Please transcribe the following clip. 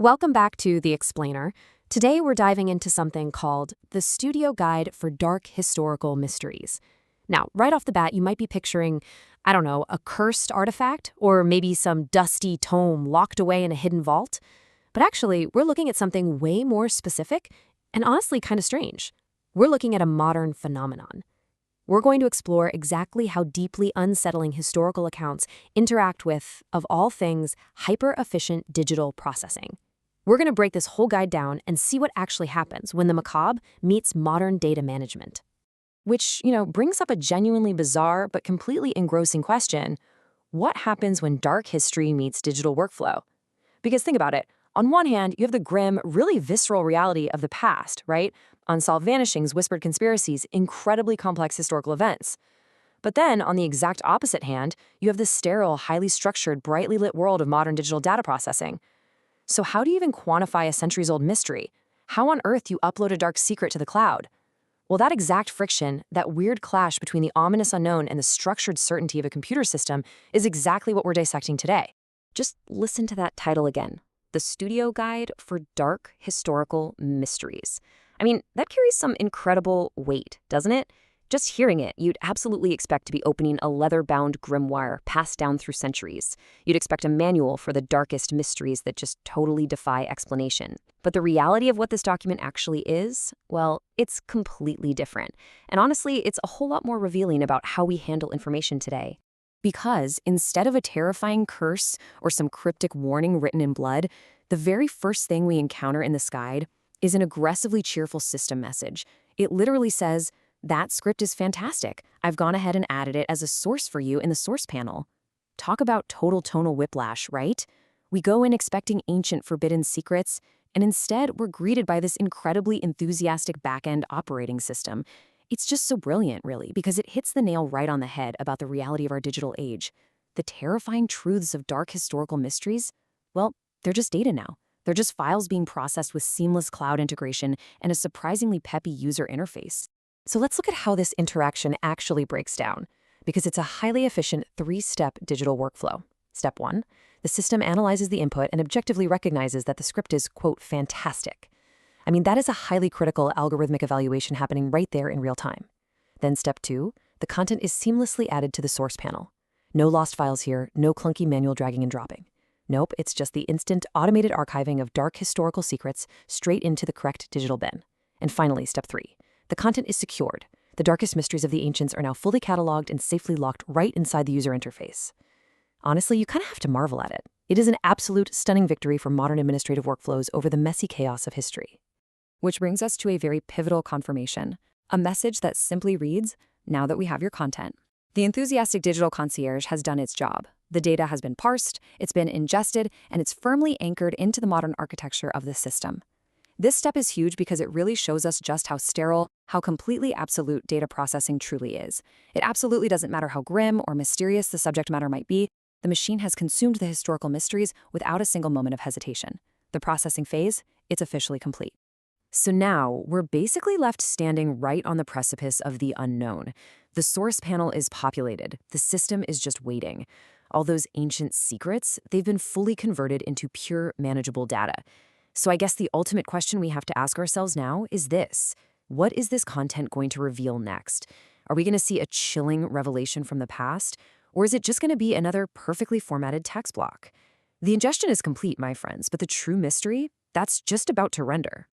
Welcome back to The Explainer. Today we're diving into something called the Studio Guide for Dark Historical Mysteries. Now, right off the bat, you might be picturing, I don't know, a cursed artifact, or maybe some dusty tome locked away in a hidden vault. But actually, we're looking at something way more specific and honestly kind of strange. We're looking at a modern phenomenon. We're going to explore exactly how deeply unsettling historical accounts interact with, of all things, hyper-efficient digital processing. We're going to break this whole guide down and see what actually happens when the macabre meets modern data management. Which, brings up a genuinely bizarre but completely engrossing question. What happens when dark history meets digital workflow? Because think about it. On one hand, you have the grim, really visceral reality of the past, right? Unsolved vanishings, whispered conspiracies, incredibly complex historical events. But then, on the exact opposite hand, you have the sterile, highly structured, brightly lit world of modern digital data processing. So how do you even quantify a centuries-old mystery? How on earth do you upload a dark secret to the cloud? Well, that exact friction, that weird clash between the ominous unknown and the structured certainty of a computer system is exactly what we're dissecting today. Just listen to that title again. The Studio Guide for Dark Historical Mysteries. I mean, that carries some incredible weight, doesn't it? Just hearing it, you'd absolutely expect to be opening a leather-bound grimoire passed down through centuries. You'd expect a manual for the darkest mysteries that just totally defy explanation. But the reality of what this document actually is, well, it's completely different. And honestly, it's a whole lot more revealing about how we handle information today. Because instead of a terrifying curse or some cryptic warning written in blood, the very first thing we encounter in this guide is an aggressively cheerful system message. It literally says, "That script is fantastic. I've gone ahead and added it as a source for you in the source panel." Talk about total tonal whiplash, right? We go in expecting ancient forbidden secrets, and instead we're greeted by this incredibly enthusiastic back-end operating system. It's just so brilliant, really, because it hits the nail right on the head about the reality of our digital age. The terrifying truths of dark historical mysteries, well, they're just data now. They're just files being processed with seamless cloud integration and a surprisingly peppy user interface. So let's look at how this interaction actually breaks down, because it's a highly efficient three-step digital workflow. Step 1, the system analyzes the input and objectively recognizes that the script is, quote, fantastic. I mean, that is a highly critical algorithmic evaluation happening right there in real time. Then step 2, the content is seamlessly added to the source panel. No lost files here, no clunky manual dragging and dropping. Nope, it's just the instant automated archiving of dark historical secrets straight into the correct digital bin. And finally, step 3, the content is secured. The darkest mysteries of the ancients are now fully cataloged and safely locked right inside the user interface. Honestly, you kind of have to marvel at it. It is an absolute stunning victory for modern administrative workflows over the messy chaos of history. Which brings us to a very pivotal confirmation, a message that simply reads, "Now that we have your content." The enthusiastic digital concierge has done its job. The data has been parsed, it's been ingested, and it's firmly anchored into the modern architecture of the system. This step is huge because it really shows us just how sterile, how completely absolute data processing truly is. It absolutely doesn't matter how grim or mysterious the subject matter might be, the machine has consumed the historical mysteries without a single moment of hesitation. The processing phase, it's officially complete. So now, we're basically left standing right on the precipice of the unknown. The source panel is populated. The system is just waiting. All those ancient secrets, they've been fully converted into pure, manageable data. So I guess the ultimate question we have to ask ourselves now is this. What is this content going to reveal next? Are we going to see a chilling revelation from the past? Or is it just going to be another perfectly formatted text block? The ingestion is complete, my friends, but the true mystery, that's just about to render.